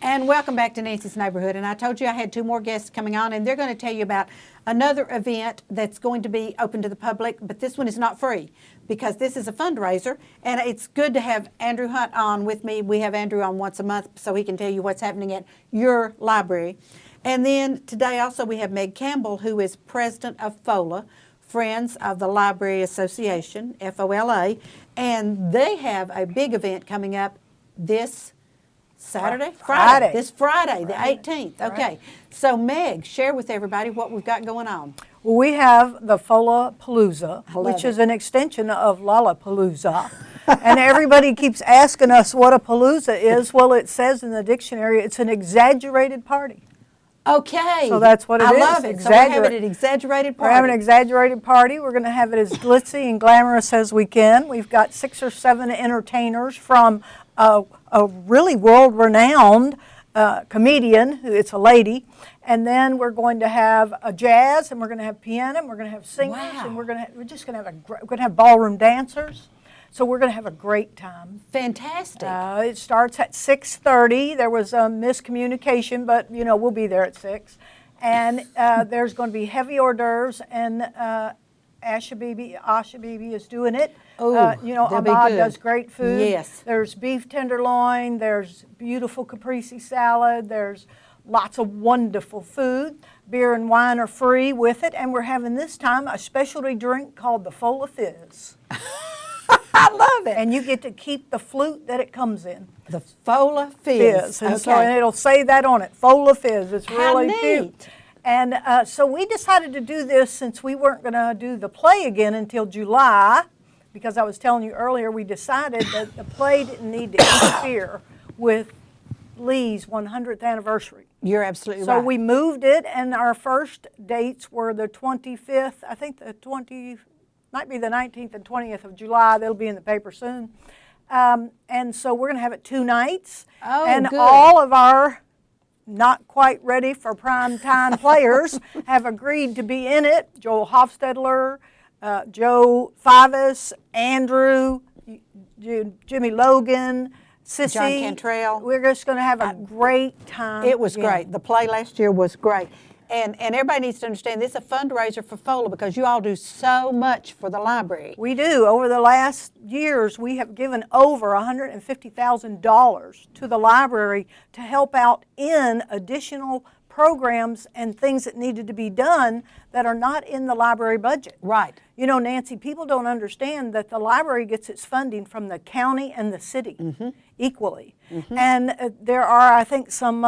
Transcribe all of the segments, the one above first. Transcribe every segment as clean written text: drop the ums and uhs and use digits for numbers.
And welcome back to Nancy's Neighborhood. And I told you I had 2 more guests coming on, and they're going to tell you about another event that's going to be open to the public, but this one is not free because this is a fundraiser, and it's good to have Andrew Hunt on with me. We have Andrew on once a month so he can tell you what's happening at your library. And then today also we have Meg Campbell, who is president of FOLA, Friends of the Library Association, FOLA, and they have a big event coming up this Saturday? Friday. This Friday, the 18th. Okay. So, Meg, share with everybody what we've got going on. Well, we have the FOLA Palooza, which is an extension of Lollapalooza. And everybody keeps asking us what a palooza is. Well, it says in the dictionary it's an exaggerated party. Okay. So that's what it is. I love it. So we're having an exaggerated party. We're having an exaggerated party. We're going to have it as glitzy and glamorous as we can. We've got 6 or 7 entertainers from a really world-renowned comedian, it's a lady, and then we're going to have a jazz, and we're going to have piano, and we're going to have singers, and we're just going to have ballroom dancers. So we're going to have a great time. Fantastic. It starts at 6:30. There was a miscommunication, but you know we'll be there at 6. And there's going to be heavy hors d'oeuvres, and Asha Bibi is doing it. Oh, you know, Ahmad does great food. Yes. There's beef tenderloin. There's beautiful caprese salad. There's lots of wonderful food. Beer and wine are free with it, and we're having this time a specialty drink called the FOLA Fizz. I love it. And you get to keep the flute that it comes in. The FOLA Fizz. And so and it'll say that on it, FOLA Fizz. It's really cute. Neat. And so we decided to do this since we weren't going to do the play again until July, because I was telling you earlier we decided that the play didn't need to interfere with Lee's 100th anniversary. You're absolutely right. So we moved it, and our first dates were the 25th, I think might be the 19th and 20th of July. They'll be in the paper soon. And so we're going to have it 2 nights. Oh, and good. All of our not quite ready for prime time players have agreed to be in it. Joel Hofstadler, Joe Fivas, Andrew, Jimmy Logan, Sissy. John Cantrell. We're just going to have a great time. It was great. The play last year was great. And everybody needs to understand this is a fundraiser for FOLA because you all do so much for the library. We do. Over the last years, we have given over $150,000 to the library to help out in additional programs and things that needed to be done that are not in the library budget. Right. You know, Nancy, people don't understand that the library gets its funding from the county and the city equally. And there are, I think, some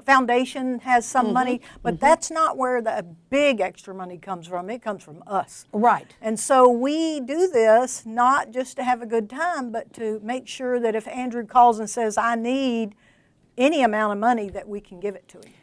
foundation has some money, but that's not where the big extra money comes from. It comes from us. Right. And so we do this not just to have a good time, but to make sure that if Andrew calls and says, I need any amount of money, that we can give it to him.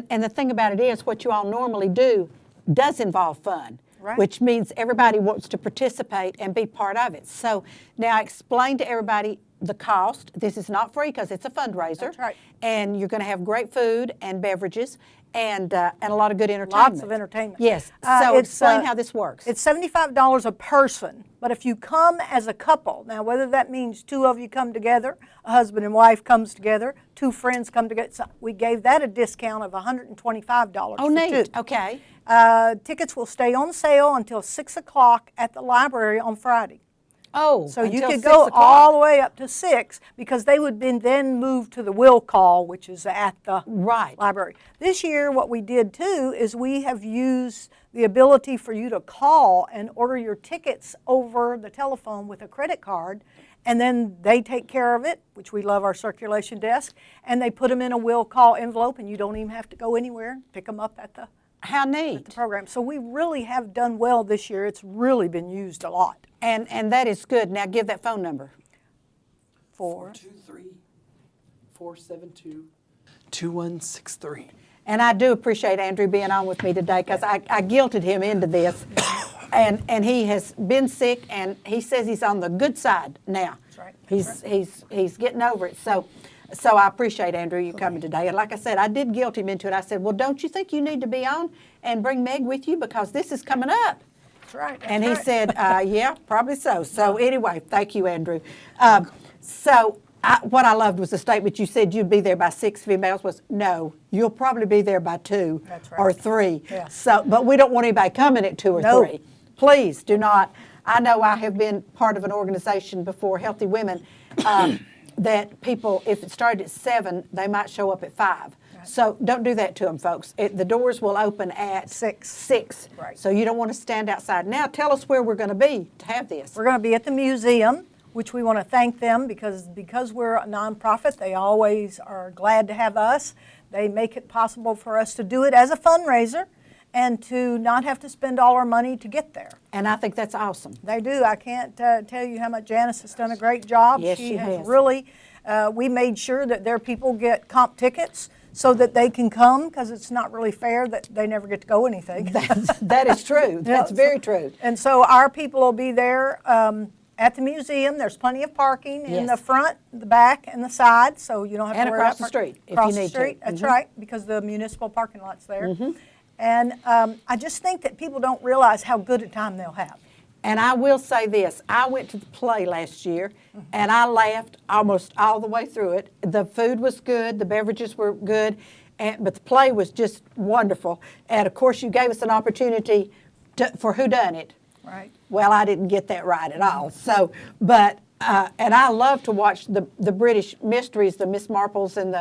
And the thing about it is what you all normally do does involve fun. Right. Which means everybody wants to participate and be part of it. So now explain to everybody the cost. This is not free because it's a fundraiser. That's right. And you're going to have great food and beverages and a lot of good entertainment. Lots of entertainment. Yes. So explain how this works. It's $75 a person, but if you come as a couple, now whether that means 2 of you come together, a husband and wife comes together, 2 friends come together, so we gave that a discount of $125 Oh, for neat. 2. Okay. Tickets will stay on sale until 6 o'clock at the library on Friday. Oh, so you until could 6 go o'clock. all the way up to 6 because they would then move to the will call, which is at the library. This year what we did too is we have used the ability for you to call and order your tickets over the telephone with a credit card, and then they take care of it, which we love our circulation desk, and they put them in a will call envelope, and you don't even have to go anywhere. Pick them up at the How neat. the program. So we really have done well this year. It's really been used a lot. And that is good. Now give that phone number. 423-472-2163. And I do appreciate Andrew being on with me today because I guilted him into this. And he has been sick, and he says he's on the good side now. That's right. He's getting over it. So I appreciate, Andrew, you coming today. And like I said, I did guilt him into it. I said, well, don't you think you need to be on and bring Meg with you because this is coming up? That's right. And he said, yeah, probably so. So anyway, thank you, Andrew. So What I loved was the statement you said you'd be there by 6 females was, no, you'll probably be there by 2 That's right. or 3. Yeah. So, but we don't want anybody coming at 2 or No. 3. Please do not. I know I have been part of an organization before, Healthy Women, that people, if it started at 7, they might show up at 5. So don't do that to them, folks. The doors will open at 6. Right. So you don't want to stand outside. Now tell us where we're going to be to have this. We're going to be at the museum, which we want to thank them because we're a nonprofit, they always are glad to have us. They make it possible for us to do it as a fundraiser and to not have to spend all our money to get there. And I think that's awesome. They do. I can't tell you how much Janice has done a great job. Yes, she has. Really, we made sure that their people get comp tickets so that they can come, because it's not really fair that they never get to go anything. That is true. That's very true. And so our people will be there at the museum. There's plenty of parking in Yes. the front, the back, and the side, so you don't have And to worry across about the street, if across you need the street. to. That's right, because the municipal parking lot's there. And I just think that people don't realize how good a time they'll have. And I will say this, I went to the play last year and I laughed almost all the way through it. The food was good, the beverages were good, but the play was just wonderful. And of course you gave us an opportunity for whodunit. Right. Well, I didn't get that right at all. So, but and I love to watch the British mysteries, the Miss Marples and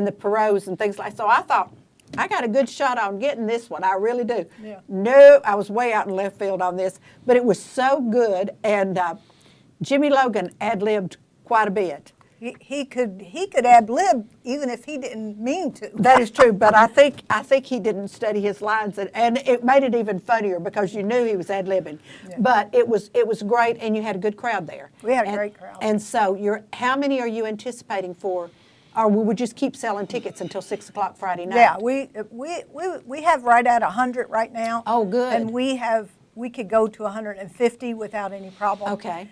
the Poirot's and things like that. So I thought, I got a good shot on getting this one. I really do. Yeah. No, I was way out in left field on this, but it was so good. And Jimmy Logan ad-libbed quite a bit. He could ad-lib even if he didn't mean to. That is true, but I think he didn't study his lines, and it made it even funnier because you knew he was ad-libbing. Yeah. But it was great, and you had a good crowd there. We had a great crowd. And so, how many are you anticipating for? Or we would just keep selling tickets until 6 o'clock Friday night? Yeah, we have right at 100 right now. Oh, good. And we could go to 150 without any problem. Okay.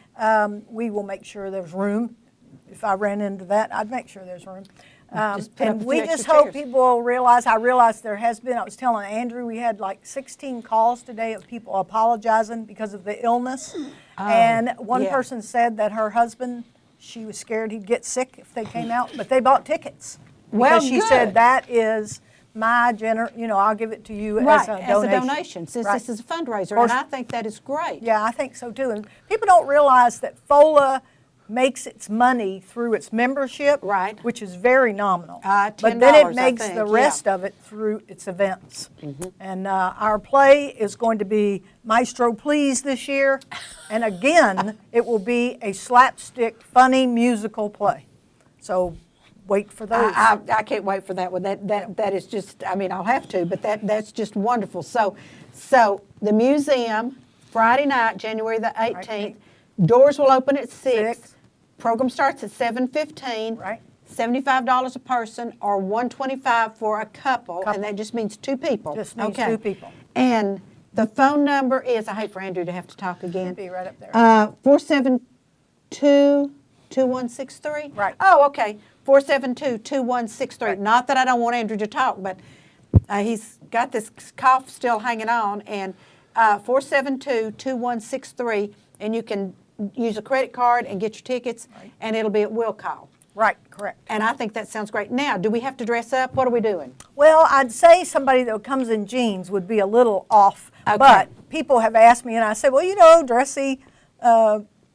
We will make sure there's room. If I ran into that, I'd make sure there's room. Just put up And a we few just extra hope chairs. people will realize, I realized there has been, I was telling Andrew, we had like 16 calls today of people apologizing because of the illness. And one yeah. person said that her husband, she was scared he'd get sick if they came out, but they bought tickets. Well, Because she good. said that is my I'll give it to you Right, as a donation. since Right. this is a fundraiser, course. and I think that is great. Yeah, I think so too. And people don't realize that FOLA makes its money through its membership, Right. which is very nominal. $10, but then I it makes think, the yeah. rest of it through its events. And our play is going to be Maestro Please this year. And again, it will be a slapstick, funny musical play. So wait for those. I can't wait for that one. That is just, I mean, I'll have to, but that's just wonderful. So the museum, Friday night, January the 18th, doors will open at 6. Program starts at 7:15. Right. $75 a person or $125 for a couple, and that just means 2 people. Just means 2 people. And the phone number is, I hate for Andrew to have to talk again. It'll be right up there. 472-2163? Right. Oh, okay. 472-2163. Right. Not that I don't want Andrew to talk, but he's got this cough still hanging on. And 472-2163, and you can use a credit card and get your tickets, and it'll be at will call. Right, correct. And I think that sounds great. Now, do we have to dress up? What are we doing? Well, I'd say somebody that comes in jeans would be a little off. Okay. But people have asked me, and I said, well, dressy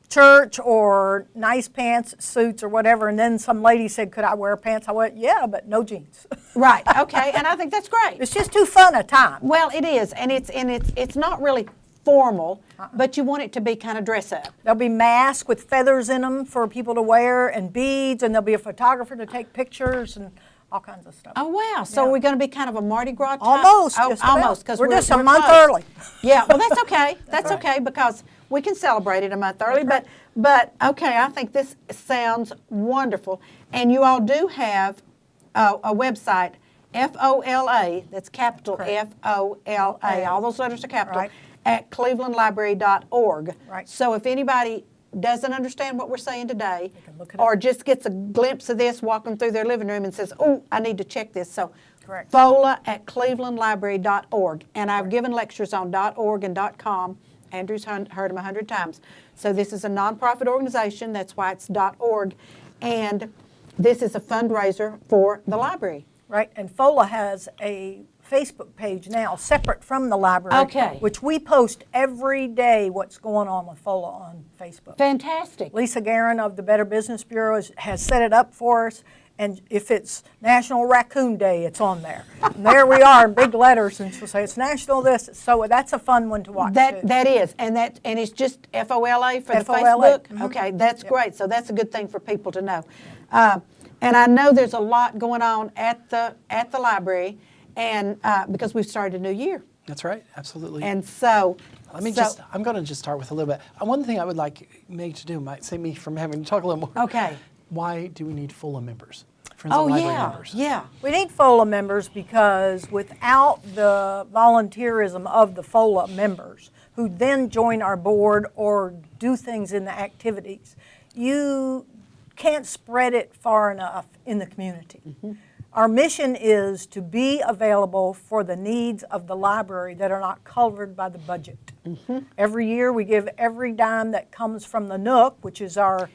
church or nice pants, suits or whatever. And then some lady said, could I wear pants? I went, yeah, but no jeans. Right. Okay. And I think that's great. It's just too fun a time. Well, it is, and it's not really formal, but you want it to be kind of dress up. There'll be masks with feathers in them for people to wear and beads, and there'll be a photographer to take pictures and all kinds of stuff. Oh wow! So Yeah. we're going to be kind of a Mardi Gras type? Almost, Oh, just about. almost, because We're just a month close. early. Yeah, well that's okay. That's right. okay because we can celebrate it a month early. That's But okay, I think this sounds wonderful, and you all do have a website, FOLA. That's capital Correct. FOLA. All those letters are capital. Right. At clevelandlibrary.org. Right. So if anybody doesn't understand what we're saying today, can look it or up. just gets a glimpse of this walking through their living room and says, oh, I need to check this. So Correct. FOLA at clevelandlibrary.org. And I've given lectures on .org and .com. Andrew's heard them 100 times. So this is a nonprofit organization. That's why it's .org. And this is a fundraiser for the library. Right, and FOLA has a Facebook page now, separate from the library. Okay. Which we post every day what's going on with FOLA on Facebook. Fantastic. Lisa Guerin of the Better Business Bureau has set it up for us, and if it's National Raccoon Day, it's on there. And there we are in big letters, and she'll say it's National this, so that's a fun one to watch too. That is, and it's just FOLA for the FOLA. Facebook? Okay, that's great, so that's a good thing for people to know. And I know there's a lot going on at the library, and because we've started a new year. That's right, absolutely. And so, I'm going to just start with a little bit. One thing I would like Meg to do might save me from having to talk a little more. Okay. Why do we need FOLA members? Friends of Library members. Yeah. We need FOLA members because without the volunteerism of the FOLA members, who then join our board or do things in the activities, you can't spread it far enough in the community. Mm-hmm. Our mission is to be available for the needs of the library that are not covered by the budget. Mm-hmm. Every year we give every dime that comes from the Nook, which is our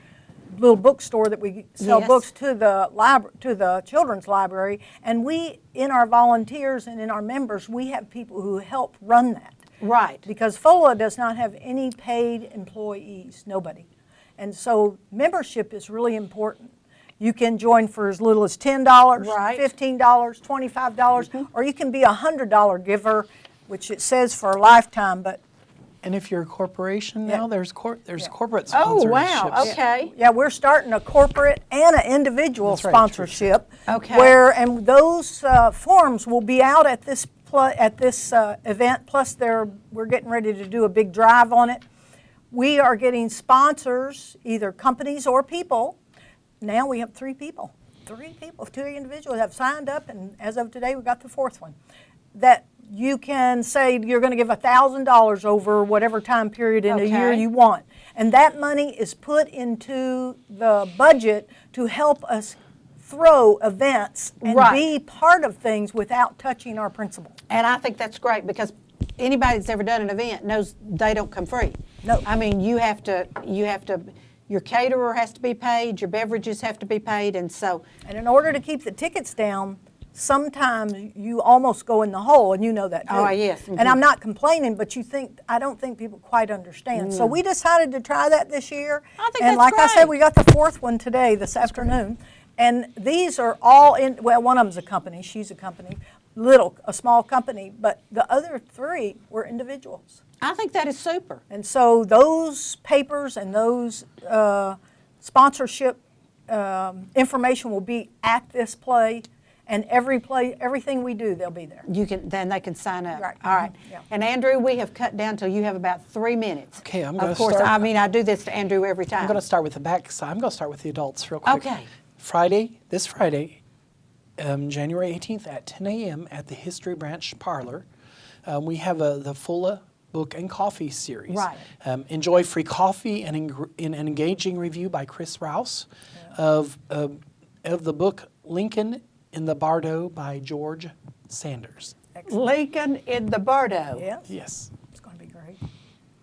little bookstore that we sell Yes. books to the children's library, and we, in our volunteers and in our members, we have people who help run that. Right. Because FOLA does not have any paid employees, nobody. And so membership is really important. You can join for as little as $10, Right. $15, $25, or you can be a $100 giver, which it says for a lifetime, but And if you're a corporation now, there's corporate sponsorships. Oh, wow, okay. yeah, we're starting a corporate and an individual That's right, sponsorship. Okay. And those forms will be out at this event. Plus, we're getting ready to do a big drive on it. We are getting sponsors, either companies or people. Now we have 3 people. 2 individuals have signed up, and as of today, we got the 4th one. That you can say you're going to give $1,000 over whatever time period in a year Okay. you want. And that money is put into the budget to help us throw events and Right. be part of things without touching our principal. And I think that's great because anybody that's ever done an event knows they don't come free. No. I mean, you have to, your caterer has to be paid, your beverages have to be paid, and so. And in order to keep the tickets down, sometimes you almost go in the hole, and you know that too. Oh, yes. And I'm not complaining, but I don't think people quite understand. So we decided to try that this year. I think and that's like I said, great. we got the 4th one today, this afternoon. And these are all one of them's a company, she's a company, a small company, but the other 3 were individuals. I think that is super. And so those papers and those sponsorship information will be at this play, and everything we do, they'll be there. Then they can sign up. Right. All right. Yeah. And Andrew, we have cut down till you have about 3 minutes. Okay, I'm gonna Of course, start- I mean, I do this to Andrew every time. I'm going to start with the back side. I'm going to start with the adults real quick. Okay. This Friday, January 18th at 10 a.m. at the History Branch Parlor, we have the FOLA Book and Coffee series. Right. Enjoy free coffee and an engaging review by Chris Rouse of the book Lincoln in the Bardo by George Sanders. Lincoln in the Bardo. Yes, Yes. it's going to be great.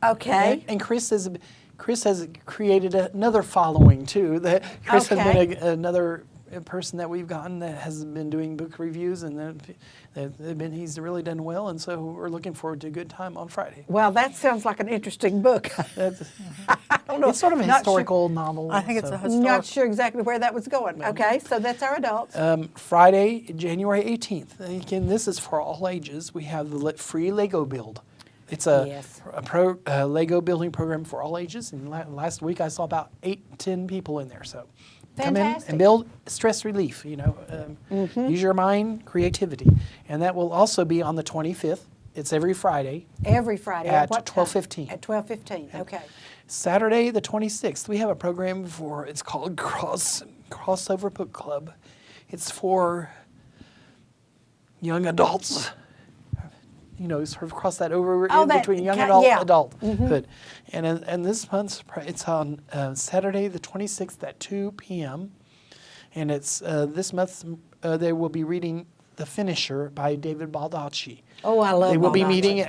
Okay. And Chris has created another following too. Chris has been another person that we've gotten that has been doing book reviews, and he's really done well, and so we're looking forward to a good time on Friday. Well, that sounds like an interesting book. I don't know. It's sort of a Not historical novel. I think it's a Sure, historical. not sure exactly where that was going. Okay, so that's our adults. Friday, January 18th. Again, this is for all ages. We have the free Lego build. It's a Lego building program for all ages. And last week I saw about 8 to 10 people in there. So come in Fantastic. and build stress relief. Use your mind, creativity, and that will also be on the 25th. It's every Friday. Every Friday. At what time? 12:15. At 12:15, okay. Saturday the 26th, we have a program it's called Crossover Book Club. It's for young adults. Sort of cross that over between young adulthood. And this month's, it's on Saturday the 26th at 2 p.m. And it's this month they will be reading The Finisher by David Baldacci. Oh, I love They will be Baldacci. meeting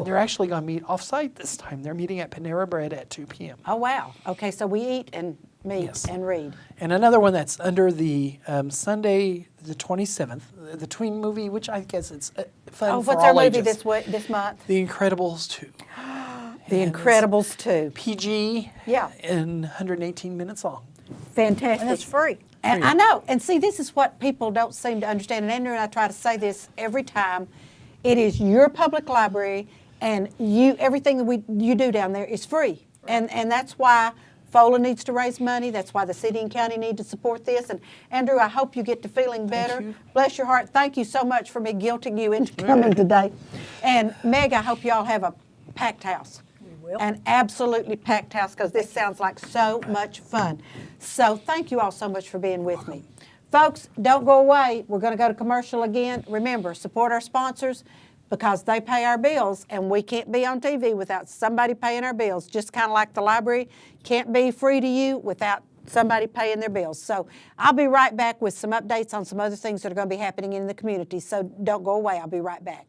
they're actually going to meet off-site this time. They're meeting at Panera Bread at 2 p.m. Oh, wow. Okay, so we eat and meet Yes. and read. And another one that's under the Sunday, the 27th, the tween movie, which I guess it's fun Oh, for what's all our movie ages. this month? The Incredibles 2. The And it's Incredibles 2. PG. Yeah. And 118 minutes long. Fantastic. And it's free. And I know. And see, this is what people don't seem to understand. And Andrew and I try to say this every time. It is your public library, and everything that you do down there is free. And that's why FOLA needs to raise money. That's why the city and county need to support this. And Andrew, I hope you get to feeling better. you. Bless your heart. Thank you so much for me guilting you into coming today. And Meg, I hope y'all have a packed house. We will. An absolutely packed house, because this sounds like so much fun. So thank you all so much for being with me. Folks, don't go away. We're going to go to commercial again. Remember, support our sponsors, because they pay our bills, and we can't be on TV without somebody paying our bills. Just kind of like the library can't be free to you without somebody paying their bills. So I'll be right back with some updates on some other things that are going to be happening in the community. So don't go away. I'll be right back.